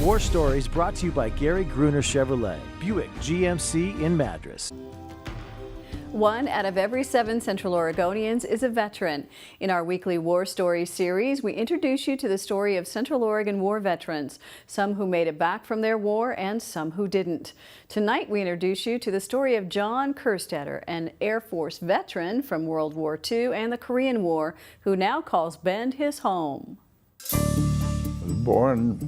War Stories brought to you by Gary Gruner Chevrolet, Buick GMC in Madras. 1 out of every 7 Central Oregonians is a veteran. In our weekly War Stories series, we introduce you to the story of Central Oregon war veterans, some who made it back from their war and some who didn't. Tonight, we introduce you to the story of Jon Kerstetter, an Air Force veteran from World War II and the Korean War, who now calls Bend his home. I was born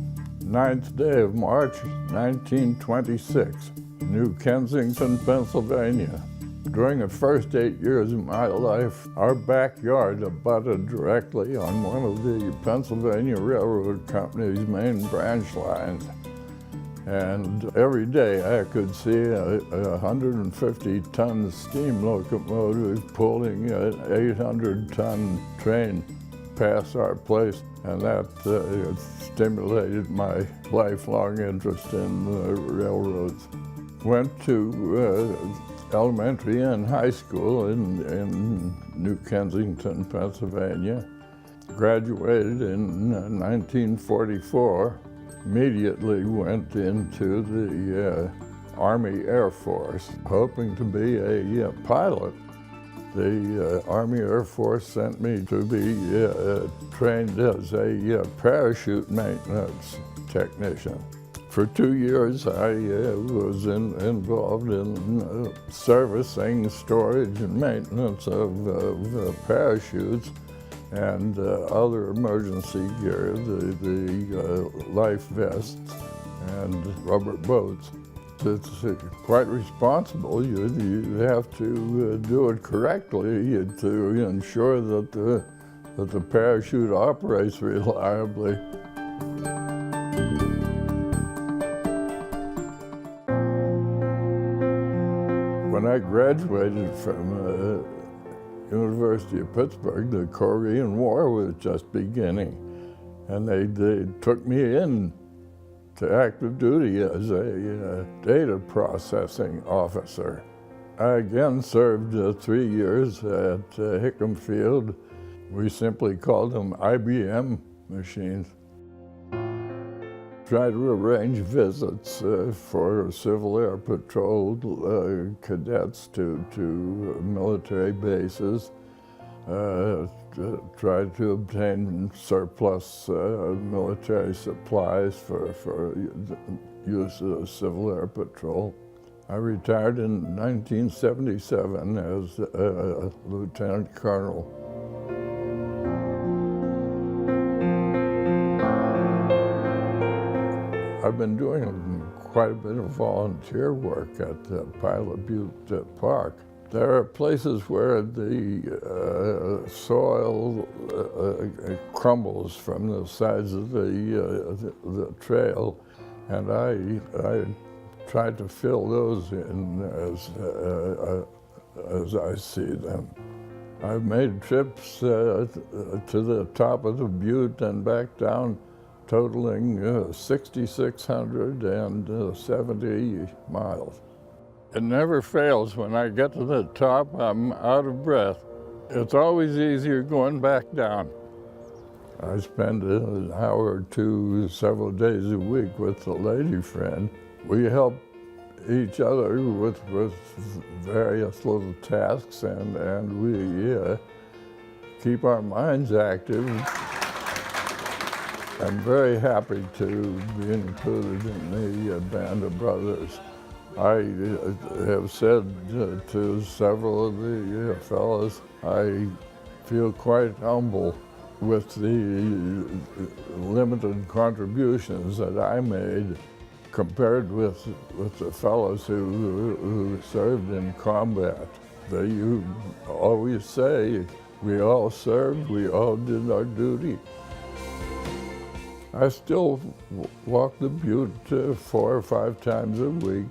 9th day of March, 1926, New Kensington, Pennsylvania. During the first 8 years of my life, our backyard abutted directly on one of the Pennsylvania Railroad Company's main branch lines. And every day I could see a 150-ton steam locomotive pulling an 800-ton train past our place, and that stimulated my lifelong interest in railroads. Went to elementary and high school in New Kensington, Pennsylvania. Graduated in 1944. Immediately went into the Army Air Force, hoping to be a pilot. The Army Air Force sent me to be trained as a parachute maintenance technician. For 2 years, I was involved in servicing, storage, and maintenance of parachutes and other emergency gear, the life vests and rubber boats. It's quite responsible. You have to do it correctly to ensure that the parachute operates reliably. When I graduated from University of Pittsburgh, the Korean War was just beginning, and they took me in to active duty as a data processing officer. I again served 3 years at Hickam Field. We simply called them IBM machines. Try to arrange visits for Civil Air Patrol cadets to military bases. Try to obtain surplus military supplies for use of Civil Air Patrol. I retired in 1977 as a lieutenant colonel. I've been doing quite a bit of volunteer work at Pilot Butte Park. There are places where the soil crumbles from the sides of the trail, and I tried to fill those in as I see them. I've made trips to the top of the butte and back down, totaling 6,670 miles. It never fails. When I get to the top, I'm out of breath. It's always easier going back down. I spend an hour or two several days a week with a lady friend. We help each other with various little tasks, and we keep our minds active. I'm very happy to be included in the band of brothers. I have said to several of the fellows, I feel quite humble with the limited contributions that I made compared with the fellows who served in combat. They always say, we all served, we all did our duty. I still walk the butte 4 or 5 times a week.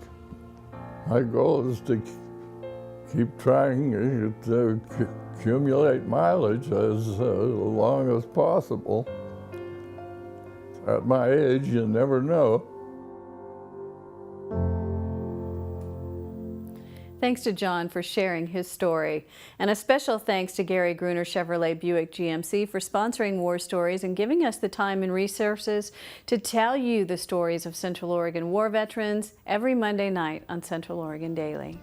My goal is to keep trying to accumulate mileage as long as possible. At my age, you never know. Thanks to Jon for sharing his story. And a special thanks to Gary Gruner Chevrolet Buick GMC for sponsoring War Stories and giving us the time and resources to tell you the stories of Central Oregon war veterans every Monday night on Central Oregon Daily.